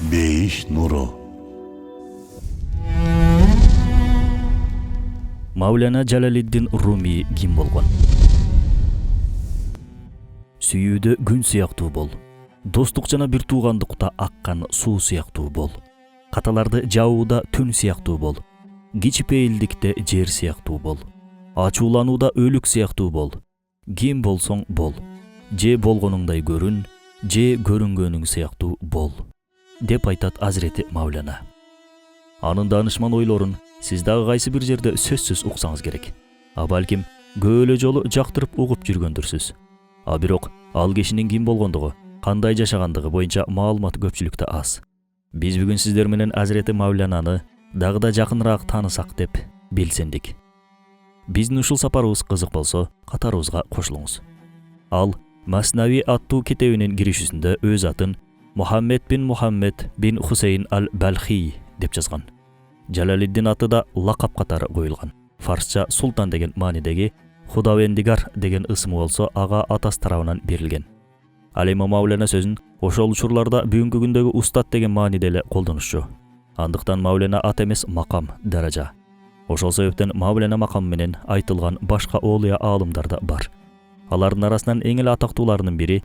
Бейиш нуру. Mavlana Jalaliddin Rumi kim bolgon? Сүйүүдө күн сыяктуу бол. Достук жана бир туугандыкта аккан суу сыяктуу бол. Каталарды жаууда түн сыяктуу бол. Кичипейилдикте жер сыяктуу бол. Ачууланууда өлүк сыяктуу бол. Ким болсоң бол. Же болгонуңдай көрүн, же көрүнгөнүң сыяктуу бол. Деп айтат Азирети Мавлана. Анын данышман ойлорун сиз дагы кайсы бир жерде сөзсүз уксаңыз керек. А балким көөлө жолу жактырып угуп жүргөндүрсүз. А бирок ал кишинин ким болгондугу, кандай жашагандыгы боюнча маалымат көпчүлүктө аз. Биз бүгүн сиздер менен Азирети Мавлананы дагы да жакыныраак таанысак деп белсендик. Биздин ушул сапарыбыз кызык болсо, катарыбызга кошулуңуз. Ал Маснави аттуу китебинин киришүүсүндө өз атын Мухаммед бин Хусейн аль-Балхи деп жазган. Жалалиддин аты да лакап катары коюлган. Фарсча султан деген маанидеги Худавендигар деген ысымы болсо ага атасы тарабынан берилген. Ал эми Мавлана сөзүн ошол учурларда бүгүнкү күндөгү устат деген мааниде эле колдонушчу. Андыктан Мавлана ат эмес макам, даража. Ошол себептен Мавлана макамы менен айтылган башка оолуя аалымдар да бар. Алардын арасынан эң эле атактууларынын бири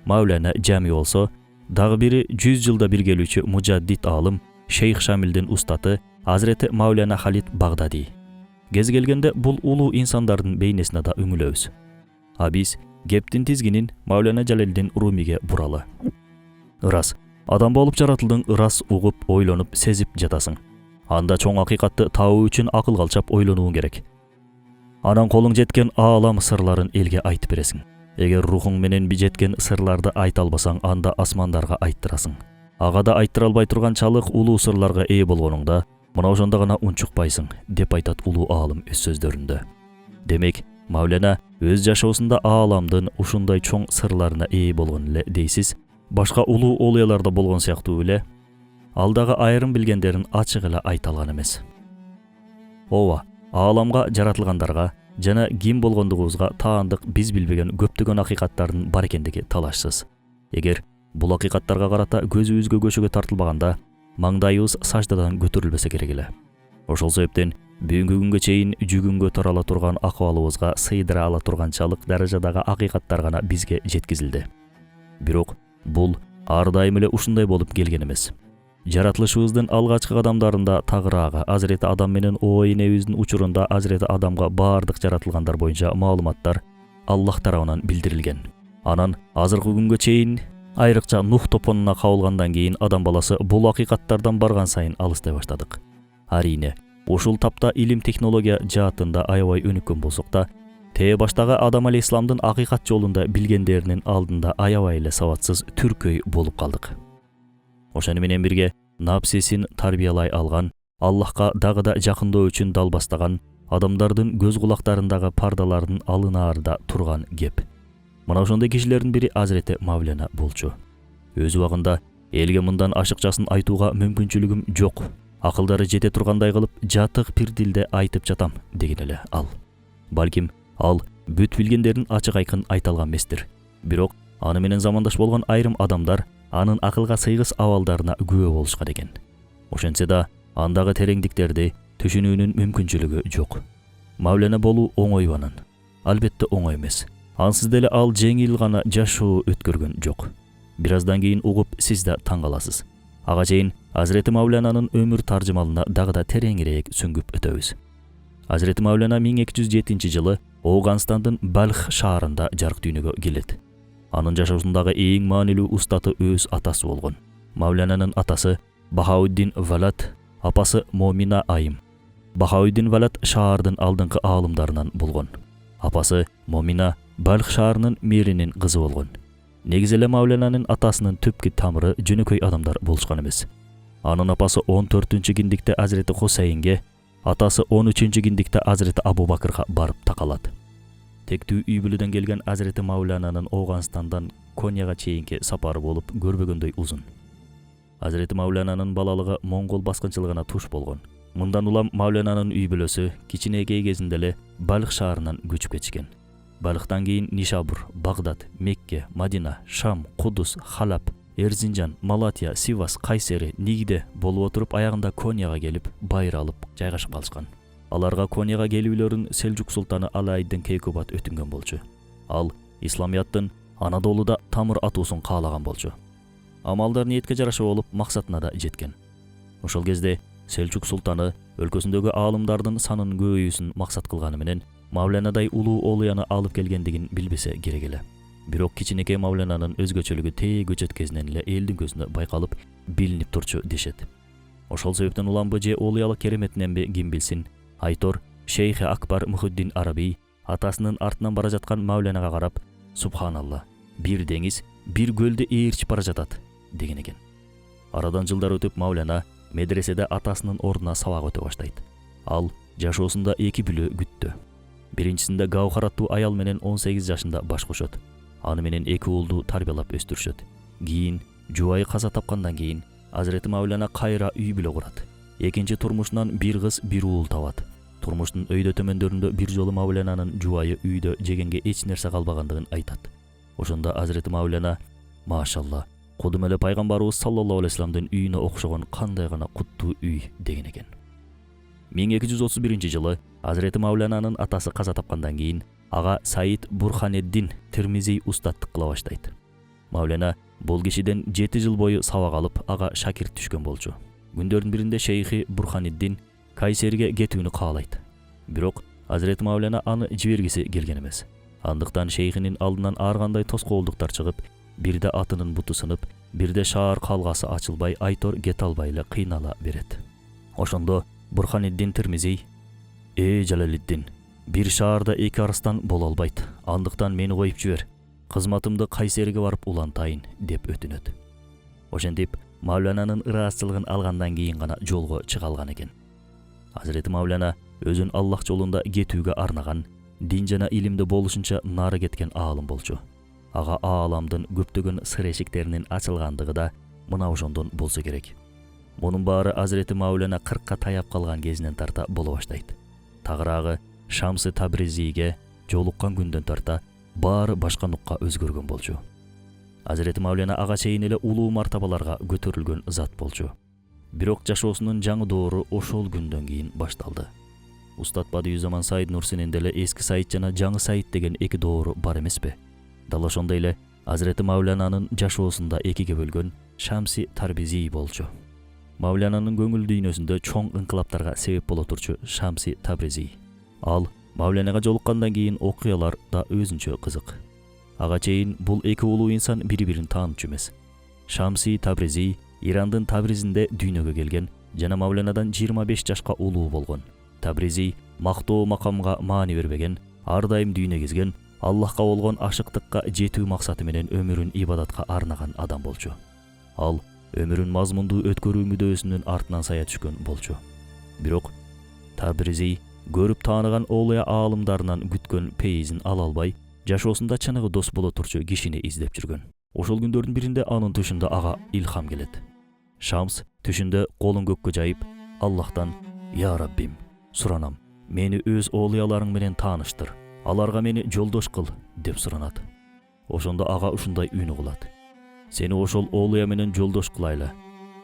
Мавлана Жами болсо, дагы бири 100 жылда бир келүүчү мужаддид аалым Шейх Шамилдин устаты Азирети Мавлана Халид Багдади. Кез келгенде бул улуу инсандардын бейнесине да үңүлөбүз. А биз кептин тизгинин Мавлана Жалалиддин Румиге буралы. Ырас, адам болуп жаратылдың, ырас угуп, ойлонуп, сезип жатасың. Анда чоң акыйкатты табуу үчүн акыл калчап ойлонуң керек. Анан колуң жеткен аалам сырларын элге айтып бересиң. Эгер рухуң менен жеткен сырларды айта албасаң, анда асмандарга айттырасың. Ага да айттыра албай турганчалык улуу сырларга ээ болгонуңда, мына ошондо гана унчукпайсың, деп айтат улуу аалым өз сөздөрүндө. Демек, Мавлана өз жашоосунда ааламдын ушундай чоң сырларына ээ болгон эле дейсиз, башка улуу оолуяларда болгон сыяктуу эле, ал дагы айрым билгендерин ачык эле айта алган эмес. Ооба, ааламга жаратылгандарга жана ким болгондугубузга таандык биз билбеген көптөгөн акыйкаттардын бар экендиги талашсыз. Эгер бул акыйкаттарга карата көзүбүзгө көшөгө тартылбаганда, маңдайыбыз саждадан көтөрүлбөсө керек эле. Ошол себептен бүгүнкү күнгө чейин жүгүнгө тора ала турган акыбалыбызга сыйдыра ала турганчалык даражадагы акыйкаттар гана бизге жеткизилди. Бирок бул ар дайым эле ушундай болуп келген эмес. Жаратылышыбыздын алгачкы кадамдарында тагыраагы Азирети Адам менен Оо энебиздин учурунда Азирети Адамга баардык жаратылгандар боюнча маалыматтар Аллах тарабынан билдирилген. Анан азыркы күнгө чейин айрыкча Нух топонуна кабылгандан кийин адам баласы бул акыйкаттардан барган сайын алыстай баштадык. Арине, ушул тапта илим технология жаатында аябай өнүккөн болсок да, баштагы Адам алейхисаламдын акыйкат жолунда билгендеринин алдында аябай эле сабатсыз түркөй болуп калдык. Ошону менен бирге напсисин тарбиялай алган, Аллахка дагы да жакындоо үчүн далбастаган адамдардын көз кулактарындагы пардалардын алынаарда турган кеп. Мына ошондой кишилердин бири Азирети Мавлана болчу. Өз убагында элге мындан ашыкчасын айтууга мүмкүнчүлүгүм жок. Акылдары жете тургандай кылып жатык бир дилде айтып жатам деген эле ал. Балким ал бүт билгендерин ачык айкын айта алган эместир. Бирок аны менен замандаш болгон айрым адамдар анын акылга сыйгыс абалдарына күбө болушкан экен. Ошентсе да андагы тереңдиктерди түшүнүүнүн мүмкүнчүлүгү жок. Мавлана болуу оңой анын. Албетте оңой эмес. Ансыз деле ал жеңил гана жашоо өткөргөн жок. Бир аздан кийин угуп сиз да таң каласыз. Ага чейин Азирети Мавлананын өмүр таржымалына дагы да тереңирээк сүңгүп өтөбүз. Азирети Мавлана 1207 жылы Ооганстандын Балх шаарында жарык дүйнөгө келет. Анын жашоосундагы эң маанилүү устаты өз атасы болгон. Мавлананын атасы Бахауддин Валат, апасы Момина Айым. Бахауддин Валат шаардын алдыңкы аалымдарынан болгон. Апасы Момина Балх шаарынын мэринин кызы болгон. Негизи эле Мавлананын атасынын түпкү тамыры жөнөкөй адамдар болушкан эмес. Анын апасы 14-чү киндикте Азирети Хусейнге, атасы 13-чү киндикте Азирети Абу Бакырга барып такалат. Тектүү үй бүлөдөн келген Азирети Мавлананын Ооганстандан Конияга чейинки сапары болуп көрбөгөндөй узун. Азирети Мавлананын балалыгы моңгол баскынчылыгына туш болгон. Мындан улам Мавлананын үй бүлөсү кичинекей кезинде эле Балх шаарынан көчүп кетишкен. Балхтан кийин Нишабур, Багдад, Мекке, Мадина, Шам, Кудус, Халап, Эрзинжан, Малатия, Сивас, Кайсери, Нигде болуп отуруп аягында Конияга келип байыр алып жайгашып калышкан. Аларга Конияга келүүлөрүн Селжук султаны Алайдин Кейкубат өтүнгөн болчу. Ал исламияттын Анадолуда тамыр атуусун каалаган болчу. Амалдар ниетке жараша болуп максатына да жеткен. Ошол кезде Селжук султаны өлкөсүндөгү аалымдардын санын көбөйүүсүн максат кылганы менен Мавленадай улуу олуяны алып келгендигин билбесе керек эле. Бирок кичинекей Мавленанын өзгөчөлүгү тээ көчөт кезинен эле элдин көзүнө байкалып, билинип турчу дешет. Ошол себептен уламбы же олуялык кереметиненби ким билсин, Айтор Шейхи Акбар Мухиддин Араби атасынын артынан бара жаткан Мавленага карап, «Субханалла, бир деңиз, бир көлдү ээрчип бара жатат» деген экен. Арадан жылдар өтүп Мавлена медреседе атасынын ордуна сабак өтө баштайт. Ал жашоосунда 2 бүлө күттү. Биринчисинде Гаухар аттуу аял менен 18 жашында баш кошот. Аны менен 2 уулду тарбиялап өстүрүшөт. Кийин жубайы каза тапкандан кийин Азирети Мавлена кайра үй бүлө курат. Экинчи турмушунан бир кыз, бир уул табат. Турмуштун өйдө төмөндөрүндө бир жолу Мавленанын жубайы үйдө жегенге эч нерсе калбагандыгын айтат. Ошондо Азирети Мавлена, «Машалла, кудум эле пайгамбарыбыз саллаллаху алейхи вассаламдын үйүнө окшогон кандай гана куттуу үй» деген экен. 1231 жылы Азирети Мавленанын атасы каза тапкандан кийин ага Саид Бурханеддин Тирмизи устаттык кыла баштайт. Мавлена бул кишиден 7 жыл бою сабак алып, ага шакирт түшкөн болчу. Күндөрдүн биринде Шейхи Бурханеддин Кайсериге кетүүнү каалайт. Бирок Азирети Мавлена аны жибергиси келген эмес. Андыктан шейхинин алдынан ар кандай тоскоолдуктар чыгып, бирде атынын буту сынып, бирде шаар калгасы ачылбай, Айтор кете албай эле кыйнала берет. Ошондо Бурханеддин Тирмизи, Жалалиддин, бир шаарда 2 арыстан боло албайт. Андыктан мени коюп жибер. Кызматымды Кайсериге барып улантайын деп өтүнөт. Ошентип Мавленанын ыраазычылыгын алгандан кийин гана жолго чыга алган экен. Азирети Мавлена өзүн Аллах жолунда кетүүгө арнаган, дин жана илимде болушунча нары кеткен аалым болчу. Ага ааламдын көптөгөн сыр эшиктеринин ачылгандыгы да мына ошондон болсо керек. Мунун баары Азирети Мавлена 40ка таяп калган кезинен тарта боло баштайт. Тагыраагы Шамсы Табризиге жолуккан күндөн тарта баары башка нукка өзгөргөн болчу. Азирети Мавлена ага чейин эле улуу мартабаларга көтөрүлгөн зат болчу. Бирок жашоосунун жаңы доору ошол күндөн кийин башталды. Устат Бадыюзаман Саид Нурсинин деле эски Саид жана жаңы Саид деген 2 доору бар эмеспи? Дал ошондой эле Азирети Мавленанын жашоосунда 2ге бөлгөн Шамси Табризи болчу. Мавленанын көңүл дүйнөсүндө чоң ыңкылаптарга себеп боло турчу Шамси Табризи. Ал Мавленага жолуккандан кийин окуялар да өзүнчө кызык. Ага чейин бул 2 улуу инсан бири-бирин таанычу эмес. Шамси Табризи Ирандын Табризинде дүйнөгө келген жана Мавленадан 25 жашка улуу болгон. Табризи мактоо макамга маани бербеген, ар дайым дүйнө кезген, Аллахка болгон ашыктыкка жетүү максаты менен өмүрүн ибадатка арнаган адам болчу. Ал өмүрүн мазмундуу өткөрүү мүдөөсүнүн артынан сая түшкөн болчу. Бирок Табризи көрүп тааныган олуя аалымдарынан күткөн пейизин ала албай, жашоосунда чыныгы дос боло турчу кишини издеп жүргөн. Ошол күндөрдүн биринде анын түшүндө ага илхам келет. Шамс түшүндө колун көккө жайып, Аллахтан: «Я Раббим, суранам, мени өз олуяларың менен тааныштыр. Аларга мени жолдош кыл» деп суранат. Ошондо ага ушундай үн угулат: «Сени ошол олуя менен жолдош кылайлы».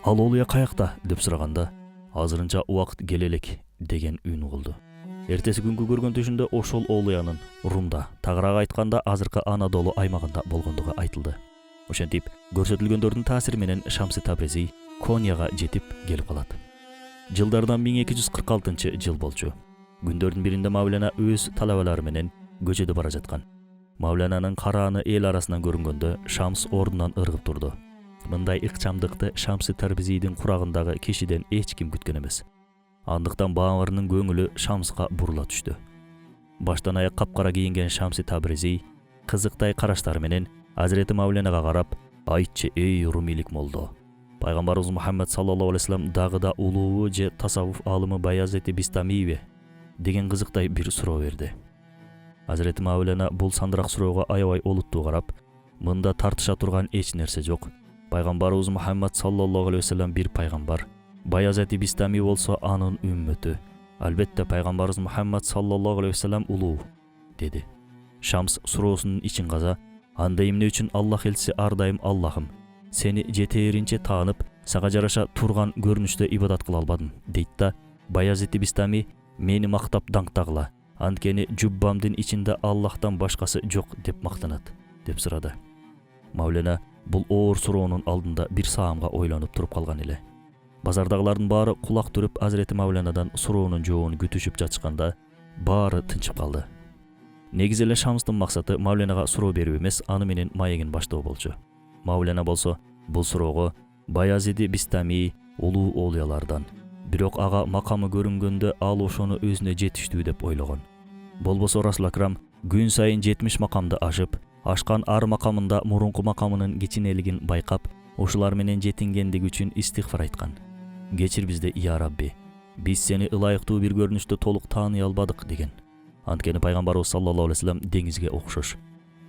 «Ал олуя каякта?» деп сураганда: «Азырынча убакыт келе элек» деген үн угулду. Эртеси күнгү көргөн түшүндө ошол олуянын Румда, тагыраак айтканда азыркы Анадолу аймагында болгондугу айтылды. Ошентип, көрсөтүлгөндөрдүн таасири менен Шамси Табризи Конияга жетип келип калат. Жылдардан 1246 жыл болчу. Күндөрдүн биринде Мавлена өз талабалары менен көчөдө бара жаткан. Мавленанын карааны эл арасынан көрүнгөндө Шамс ордунан ыргып турду. Мындай ыкчамдыкты Шамси Табризидин курагындагы кишиден эч ким күткөн эмес. Андыктан баамырынын көңүлү Шамска бурула түштү. Баштан аяк капкара кийинген Шамси Табризи кызыктай караштары менен Азирети Мавленага карап: «Айтчы, эй румилик молдо, пайгамбарыбыз Мухаммад саллаллаху алейхи вассалам дагы да улуу же тасаввуф алымы Баязети Бистамиеве?» деген кызыктай бир суроо берди. Азирети Мавлена бул сандырак суроого аябай олуттуу карап: «Мында тартыша турган эч нерсе жок. Пайгамбарыбыз Мухаммад саллаллаху алейхи вассалам бир пайгамбар. Баязети Бистами болсо анын үммөтү. Албетте пайгамбарыбыз Мухаммад саллаллаху алейхи вассалам улуу» деди. Шамс суроосунун ичин каза: «Анда эмне үчүн Аллах элчиси ар дайым Аллахым, Seni жетээринче таанып, сага жараша турган көрүнүштө ибадат кыла албадым, дейт да Баязит Бистами мени мактап даңктагыла. Анткени жуббамдын ичинде Аллахтан башкасы жок деп мактанат, деп сурады. Мавлена бул оор суроонун алдында бир саамга ойлонуп туруп калган эле. Базардагылардын баары кулак түрүп Азирети Мавленадан суроонун жообун күтүшүп жатышканда баары тынчып калды. Негизи эле Шамстын максаты Мавленага суроо берүү эмес, аны менен маегин баштоо болчу. Мавлена болсо бул суроого Баязиди Бистами улуу оолуялардан, бирок ага макамы көрүнгөндө ал ошону өзүнө жетиштүү деп ойлогон. Болбосо Расул Акрам күн сайын 70 макамды ашып, ашкан ар макамында мурунку макамынын кичинелигин байкап, ушулар менен жетингендиги үчүн истигфар айткан. Кечир бизди, я Рабби, биз сени ылайыктуу бир көрүнүштө толук тааный албадык деген. Анткени пайгамбарыбыз саллаллаху алейхи вассалам деңизге окшош.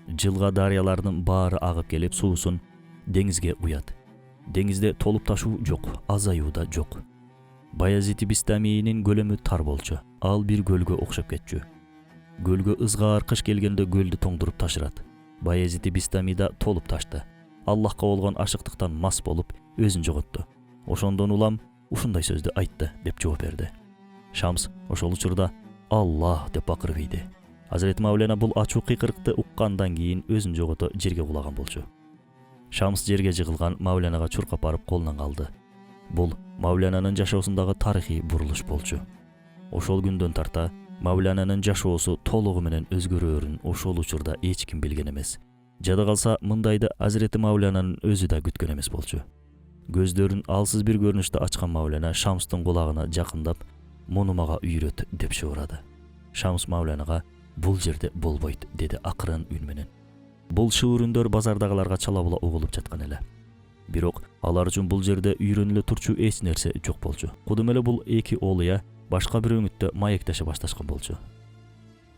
Жылга дарыялардын баары агып келип, суусун деңизге куят. Деңизде толуп ташуу жок, азаюу да жок. Баязит Бистаминин көлөмү тар болчу. Ал бир көлгө окшоп кетчү. Көлгө ызгаар кыш келгенде көлдү тоңдуруп ташырат. Баязит Бистами да толуп ташты. Аллахка болгон ашыктыктан мас болуп, өзүн жоготту. Ошондон улам ушундай сөздү айтты деп жооп берди. Шамс ошол учурда Аллах деп бакырып ийди. Азирети Мавлена бул ачуу кыйкырыкты уккандан кийин өзүн жогото жерге кулаган болчу. Шамс жерге жыгылган Мавленага чуркап барып колунан калды. Бул Мавленанын жашоосундагы тарыхый бурулуш болчу. Ошол күндөн тарта Мавленанын жашоосу толугу менен өзгөрөөрүн ошол учурда эч ким билген эмес. Жада калса мындайды Азирети Мавленанын өзү да күткөн эмес болчу. Көздөрүн алсыз бир көрүнүштө ачкан Мавлена Шамстын кулагына жакындап, "Муну мага үйрөт" деп чыгырады. Шамс Мавленага "Бул жерде болбойт" деди акырын үн менен. Бул шыбырындөр базардагыларга чала була угулуп жаткан эле. Бирок алар үчүн бул жерде үйрөнүлө турчу эч нерсе жок болчу. Кудум эле бул эки оолуя башка бир өңүттө маектеше башташкан болчу.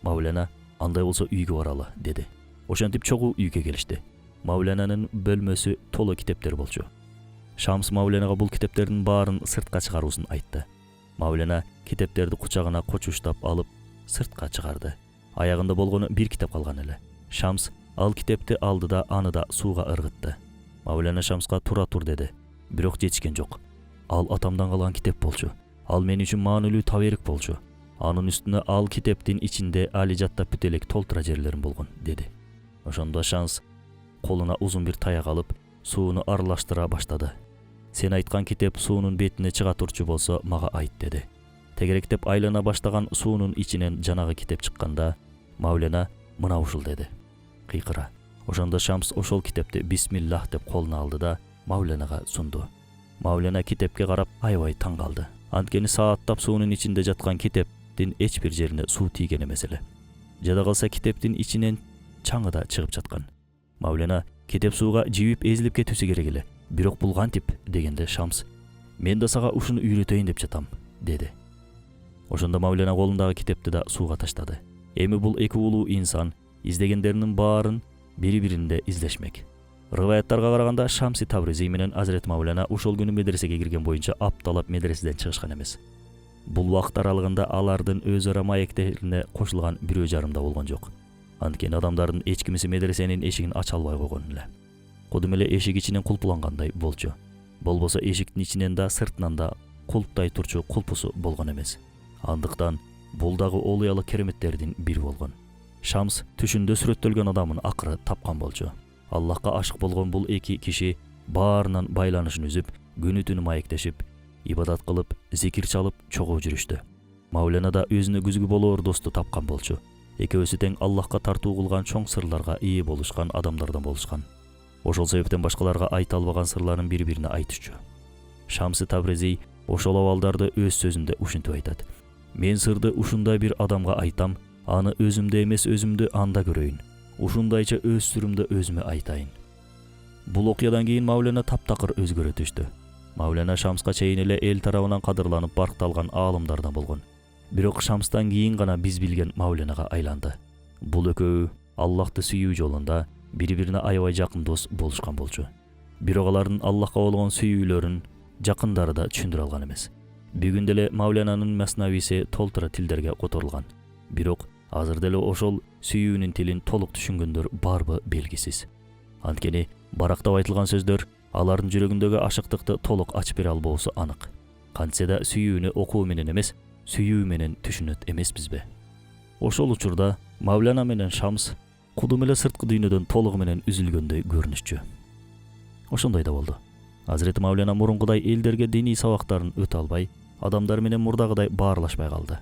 Мавлена "Андай болсо үйгө баралы" деди. Ошентип чогуу үйгө келишти. Мавленанын бөлмөсү толо китептер болчу. Шамс Мавленага бул китептердин баарын сыртка чыгаруусун айтты. Мавлена китептерди кучагына кочуштап алып сыртка чыгарды. Аягында болгону бир китеп калган эле. Шамс ал китепти алды да аны да сууга ыргытты. Мавлена Шамска "Тура тур" деди. Бирок жетишкен жок. Ал атамдан калган китеп болчу. Ал мен үчүн маанилүү таберик болчу. Анын үстүнө ал китептин ичинде али жаттап бүт элек толтура жерлерим болгон, деди. Ошондо Шамс колуна узун бир таяк алып, сууну аралаштыра баштады. "Сен айткан китеп суунун бетине чыга турчу болсо, мага айт" деди. Тегеректеп айлана баштаган суунун ичинен жанагы китеп чыкканда, Мавлена "Мына ушул" деди. Кыйкыра. Ошондо Шамс ошол китепти "Бисмиллах" деп колуна алды да Мавленага сунду. Мавлена китепке карап аябай таң калды. Анткени сааттап суунун ичинде жаткан китептин эч бир жерине суу тийген эмес эле. Жада калса китептин ичинен чаңы да чыгып жаткан. Мавлена китеп сууга жибип эзилип кетүүсү керек эле. Бирок бул кантип дегенде Шамс "Мен да сага ушуну үйрөтөйүн деп жатам" деди. Ошондо Мавлена колундагы китепти да сууга таштады. Эми бул эки улуу инсан издегендеринин баарын бири-биринде издешмек. Рываяттарга караганда Шамси Табризи менен Азирет Мавлена ошол күнү медресеге кирген боюнча апталап медреседен чыгышкан эмес. Бул убакыт аралыгында алардын өз ара маектерине кошулган бирөө жарым да болгон жок. Анткени адамдардын эч кимиси медресенин эшигин ача албай койгон эле. Кудум эле эшик ичинен кулпулангандай болчу. Болбосо эшиктин ичинен да сыртынан да кулптай турчу кулпусу болгон эмес. Андыктан бул дагы оолуялык кереметтердин бири болгон. Шамс түшүндө сүрөттөлгөн адамын акыры тапкан болчу. Аллахка ашык болгон бул эки киши баарынан байланышын үзүп, күнү түнү маектешип, ибадат кылып, зикир чалып чогуу жүрүштү. Мавлена да өзүнө күзгү болоор досту тапкан болчу. Экөөсү тең Аллахка тартуу кылган чоң сырларга ээ болушкан адамдардан болушкан. Ошол себептен башкаларга айта албаган сырларын бири-бирине айтышчу. Шамси Табризи ошол абалдарды өз сөзүндө ушинтип айтат. "Мен сырды ушундай бир адамга айтам, аны өзүмдө эмес өзүмдү анда көрөйүн. Ушундайча өз сүрүмдө өзүмө айтайын." Бул окуядан кийин Мавлена таптакыр өзгөрө түштү. Мавлена Шамска чейин эле эл тарабынан кадырланып баркталган аалымдардан болгон. Бирок Шамстан кийин гана биз билген Мавленага айланды. Бул экөө Аллахты сүйүү жолунда бири-бирине аябай жакын дос болушкан болчу. Бирок алардын Аллахка болгон сүйүүлөрүн жакындары да түшүндүрө алган эмес. Бүгүн деле Мавленанын маснависи толтура тилдерге которулган. Бирок азыр деле ошол сүйүүнүн тилин толук түшүнгөндөр барбы белгисиз. Анткени барактап айтылган сөздөр алардын жүрөгүндөгү ашыктыкты толук ачып бере албоосу анык. Кантсе да сүйүүнү окуу менен эмес, сүйүү менен түшүнөт эмеспизби? Ошол учурда Мавляна менен Шамс кудум эле сырткы дүйнөдөн толугу менен үзүлгөндөй көрүнүшчү. Ошондой да болду. Азирети Мавляна мурункудай элдерге диний сабактарын өтө албай, адамдар менен мурдагыдай баарлашпай калды.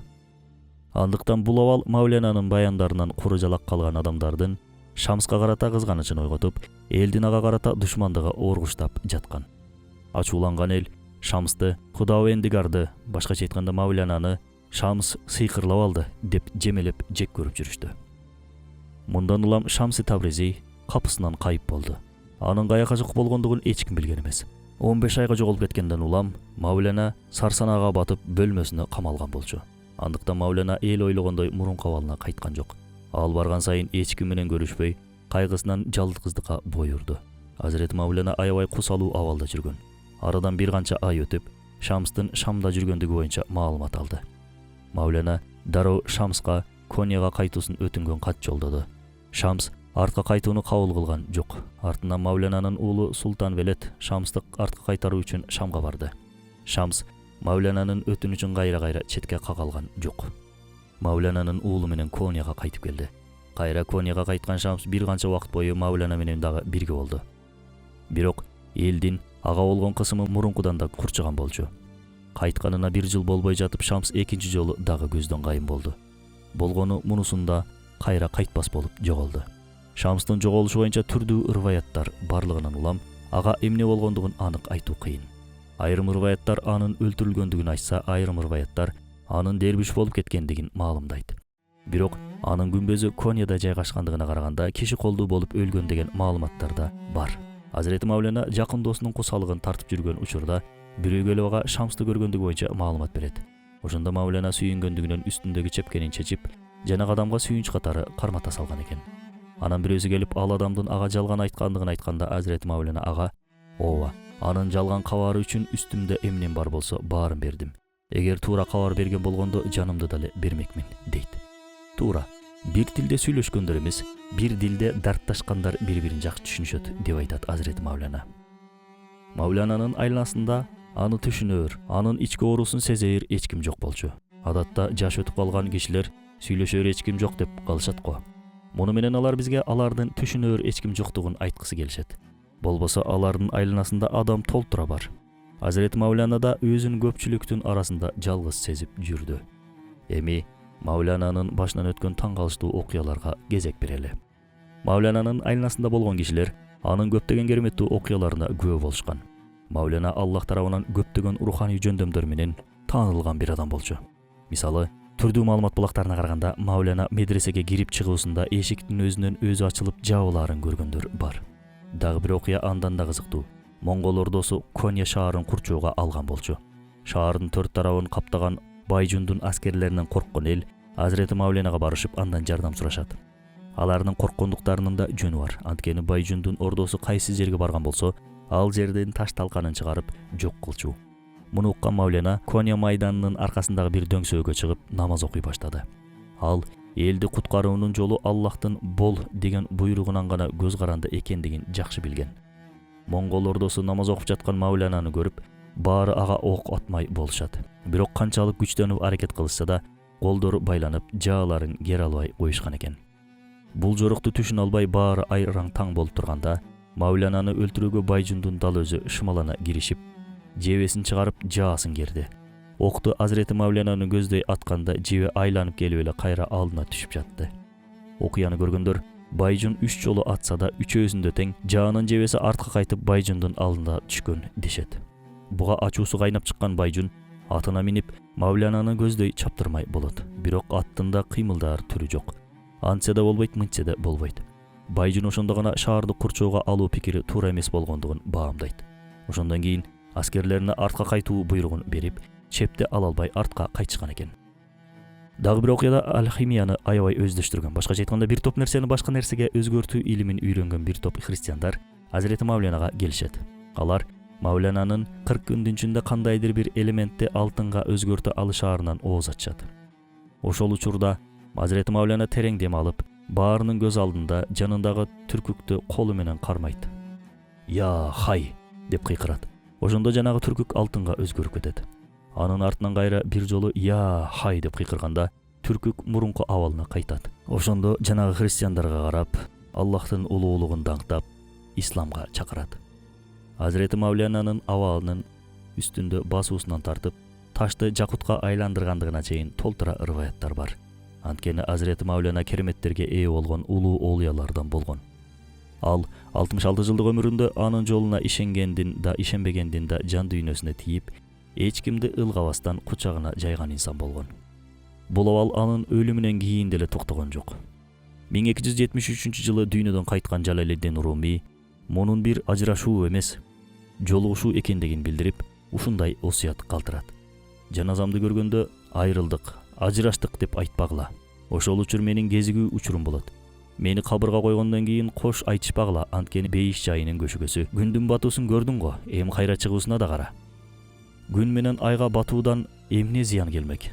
Андыктан бул абал Мавлянанын баяндарынан куру жалак калган адамдардын Шамска карата кызганычын ойготуп, элдин ага карата душмандыгы оргуштап жаткан. Ачууланган эл Шамсты, Кудабендигарды, башкача айтканда Мавлянаны Шамс сыйкырлап алды деп жемелеп жек көрүп жүрүштү. Мындан улам Шамси Табризи капысынан кайып болду. Анын каяка жок болгондугун эч ким билген эмес. 15 айга жоголуп кеткенден улам Мавляна сарсанага батып бөлмөсүнө камалган болчу. Андыктан Мавляна эл ойлогондой мурунку абалына кайткан жок. Ал барган сайын эч ким менен көрүшпөй, кайгысынан жалгыздыкка бой урду. Азирети Мавляна аябай кусалуу абалда жүргөн. Арадан бир канча ай өтүп, Шамстын Шамда жүргөндүгү боюнча маалымат алды. Мавляна дароо Шамска Конияга кайтуусын өтүнгөн кат жолдоду. Шамс артка кайтууну кабыл кылган жок. Артынан Мавлянанын уулу Султан Велет Шамсты артка кайтаруу үчүн Шамга барды. Шамс Мавлянанын өтүнүчүн кайра четке кагалган жок. Мавлянанын уулу менен Конияга кайтып келди. Кайра Конияга кайткан Шамс бир канча убакыт бою Мавляна менен дагы бирге болду. Бирок элдин ага болгон кысымы мурункудан да курчуган болчу. Кайтканына бир жыл болбой жатып Шамс экинчи жолу дагы көздөн кайым болду. Болгону мунусунда кайра кайтпас болуп жоголду. Шамстын жоголушу боюнча түрдүү ырваяттар барлыгынан улам ага эмне болгондугун анык айтуу кыйын. Айрым ырваяттар анын өлтүрүлгөндүгүн айтса, айрым ырваяттар анын дербиш болуп кеткендигин маалымдайт. Бирок анын күмбөзү Конияда жайгашкандыгына караганда киши колдуу болуп өлгөн деген маалыматтар да бар. Азирети Мавляна жакын досунун кусалыгын тартып жүргөн учурда бирөө келип ага Шамсты көргөндүгү боюнча маалымат берет. Ошондо Мавляна сүйүнгөндүгүнөн үстүндөгү чепкенин чечип, жана адамга сүйүнч катары кармата салган экен. Анан бирөөсү келип ал адамдын ага жалган айткандыгын айтканда Азирети Мавляна ага: "Ооба, анын жалган кабары үчүн үстүмдө эмнем бар болсо баарын бердим. Эгер туура кабар берген болгондо жанымды деле бермекмин" дейт. Туура. Бир тилде сүйлөшкөндөр эмес, бир дилде дартташкандар бири-бирин жакшы түшүнүшөт деп айтат Азирети Мавляна. Мавлянанын айланасында аны түшүнөр, анын ички оорусун сезер эч ким жок болчу. Адатта жаш өтүп калган кишилер сүйлөшөр эч ким жок деп калышат го. Муну менен алар бизге алардын түшүнөр эч ким жоктугун айткысы келишет. Болбосо алардын айланасында адам толтура бар. Азирети Мавляна да өзүн көпчүлүктүн арасында жалгыз сезип жүрдү. Эми Мавлянанын башынан өткөн таң калыштуу окуяларга кезек берели. Мавлянанын айланасында болгон кишилер анын көптөгөн кереметтүү окуяларына күбө болушкан. Мавляна Аллах тарабынан көптөгөн руханий жөндөмдөр менен таанылган бир адам болчу. Мисалы, түрдүү маалымат булактарына караганда Мавляна медресеге кирип чыгуусунда эшиктин өзүнөн өзү ачылып жабылаарын көргөндөр бар. Дагы бир окуя андан да кызыктуу. Монгол ордосу Кония шаарын курчууга алган болчу. Шаардын төрт тарабын каптаган Байжундун аскерлеринен корккон эл Азирети Мавлянага барышып андан жардам сурашат. Алардын корккондуктарынын да жөнү бар. Анткени Байжундун ордосу кайсы жерге барган болсо, ал жерден таш талканын чыгарып жок кылчу. Муну уккан Мавляна Кония майданынын аркасындагы бир дөңсөөгө чыгып намаз окуй баштады. Ал элди куткаруунун жолу Аллахтын бол деген буйругунан гана көз каранды экендигин жакшы билген. Монгол ордосу намаз окуп жаткан Мавлянаны көрүп, баары ага ок атмай болушат. Бирок канчалык күчтөнүп аракет кылышса да, колдору байланып, жааларын кер албай коюшкан экен. Бул жорукту түшүнө албай баары айраң таң болуп турганда, Мавлянаны өлтүрүүгө Байжундун дал өзү шымалана киришип, жебесин чыгарып жаасын керди. Окту Азирети Мавлянаны көздөй атканда жебе айланып келип эле кайра алдына түшүп жатты. Окуяны көргөндөр Байжун 3 жолу атса да үчөөсүндө тең жаанын жебеси артка кайтып Байжундун алдына түшкөн дешет. Буга ачуусу кайнап чыккан Байжун атына минип Мавлянаны көздөй чаптырмай болот. Бирок аттында кыймылдар түрү жок. Антсе да болбойт, мынтсе да болбойт. Байжун ошондо гана шаарды курчууга алуу пикири туура эмес болгондугун баамдайт. Ошондон кийин аскерлерине артка кайтуу буйругун берип, чепти ала албай артка кайтышкан экен. Дагы бир окуяда алхимияны аябай өздөштүргөн, башкача айтканда бир топ нерсени башка нерсеге өзгөртүү илимин үйрөнгөн бир топ христиандар Азирети Мавлянага келишет. Алар Мавлянанын 40 күндүн ичинде кандайдыр бир элементти алтынга өзгөртө алышаарынан ооз ачат. Ошол учурда Азирети Мавляна терең дем алып, баарынын көз алдында жанындагы түркүктү колу менен кармайт. "Я хай, деп кыйкырат. Ошондо жанагы түркүк алтынга өзгөрүп кетет. Анын артынан кайра бир жолу я хай деп кыйкырганда түркүк мурунку абалына кайтат. Ошондо жанагы христиандарга карап, Аллахтын улуулугун даңктап, исламга чакырат. Азирети Мавлананын абалынын үстүндө басуусунан тартып, ташты жакутка айландыргандыгына чейин толтура ырваяттар бар. Анткени Азирети Мавлана кереметтерге ээ болгон улуу оолуялардан болгон. Ал 66 жылдык өмүрүндө анын жолуна ишенгендин да ишенбегендин да жан дүйнөсүнө тийип, эч кимди ылгабастан кучагына жайган инсан болгон. Бул абал анын өлүмүнөн кийин деле токтогон жок. 1273-жылы дүйнөдөн кайткан Жалалиддин Руми мунун бир ажырашуу эмес, жолугушуу экендигин билдирип, ушундай осуят калтырат. Жаназамды көргөндө айрылдык, ажыраштык деп айтпагыла. Ошол учур менин кезигүү учурум болот. Мени кабырга койгондон кийин кош айтышпагыла, анткени бейиш жайынын көшүгөсү. Күндүн батуусун көрдүң го, эми кайра чыгуусуна да кара. Күн менен айга батуудан эмне зыян келмек?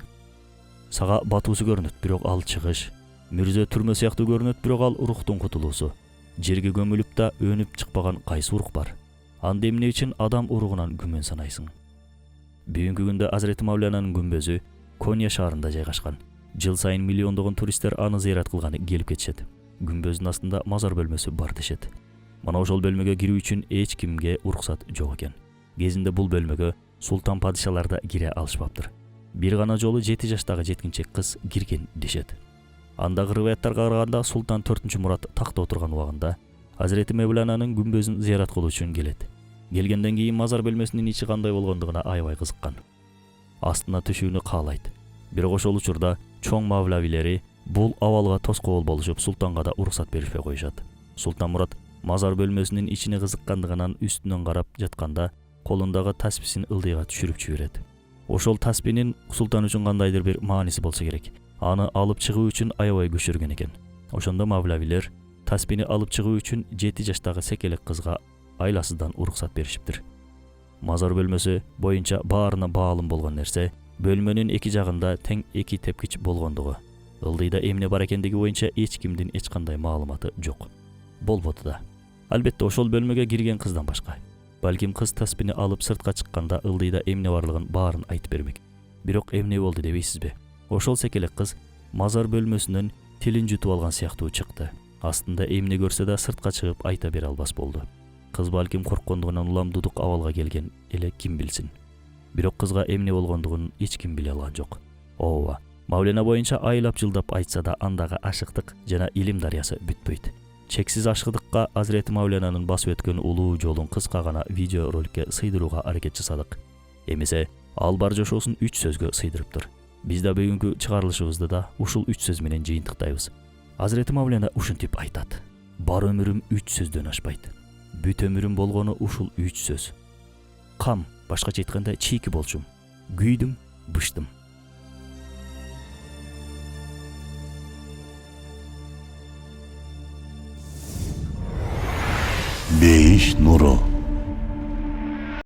Сага батуусу көрүнөт, бирок ал чыгыш. Мүрзө түрмө сыяктуу көрүнөт, бирок ал руктун кутулуусу. Жерге көмүлүп да өнүп чыкпаган кайсы урук бар? Анда эмне үчүн адам уругунан күмөн санайсың? Бүгүнкү күндө Азирети Мавлананын күмбөзү Коnya шаарында жайгашкан. Жыл сайын миллиондогон туристтер аны зыярат кылганы келип кетишет. Күмбөздүн астында мазар бөлмөсү бар дешет. Мана ошол бөлмөгө кирүү үчүн эч кимге уруксат жок экен. Кезинде бул бөлмөгө султан падышалар да кире алышпаптыр. Бир гана жолу 7 жаштагы жеткинчек кыз кирген дешет. Андагы рываяттарга караганда султан 4-Мурат такта отурган убагында Азирети Мавлананын күмбөзүн зыярат кылуу үчүн келет. Келгенден кийин мазар бөлмөсүнүн ичи кандай болгондугуна аябай кызыккан. Астына түшүүнү каалайт. Бирок ошол учурда чоң мавлавилери бул абалга тоскоол болушуп, султанга да уруксат беришпей коюшат. Султан Мурат мазар бөлмөсүнүн ичине кызыккандыгынан үстүнөн карап жатканда колундагы тасписин ылдыйга түшүрүп жиберет. Ошол таспинин султан үчүн кандайдыр бир мааниси болсо керек. Аны алып чыгуу үчүн аябай күчүргөн экен. Ошондо мавлавилер таспини алып чыгуу үчүн 7 жаштагы секелек кызга айласыздан уруксат беришиптир. Мазар бөлмөсү боюнча баарына баалым болгон нерсе бөлмөнүн эки жагында тең 2 тепкич болгондугу. Ылдыйда эмне бар экендиги боюнча эч кимдин эч кандай маалыматы жок. Болбоду да. Албетте ошол бөлмөгө кирген кыздан башка. Балким кыз таспини алып сыртка чыкканда ылдыйда эмне барлыгын баарын айтып бермек. Бирок эмне болду дебейсизби? Ошол секелек кыз мазар бөлмөсүнөн тилин жутуп алган сыяктуу чыкты. Астында эмне көрсө да сыртка чыгып айта бере албас болду. Кыз балким корккондугунан улам дудук абалга келген эле ким билсин. Бирок кызга эмне болгондугун эч ким биле алган жок. Ооба, Мавлана боюнча айлап жылдап айтса да андагы ашыктык жана илим дарыясы бүтпөйт. Чексиз ашыктыкка Азирети Мавлананын басып өткөн улуу жолун кыска гана видео роликке сыйдырууга аракет жасадык. Эмесе ал бар жошоосун 3 сөзгө сыйдырыптыр. Биз да бүгүнкү чыгарылышыбызды да ушул 3 сөз менен жыйынтыктайбыз. Азирети Мавлана ушинтип айтат: бар өмүрүм 3 сөздөн ашпайт. Бүт өмүрүм болгону ушул 3 сөз. Кам, башкача айтканда чийки болчум. Күйдүм, быштым. Бейиш нуру.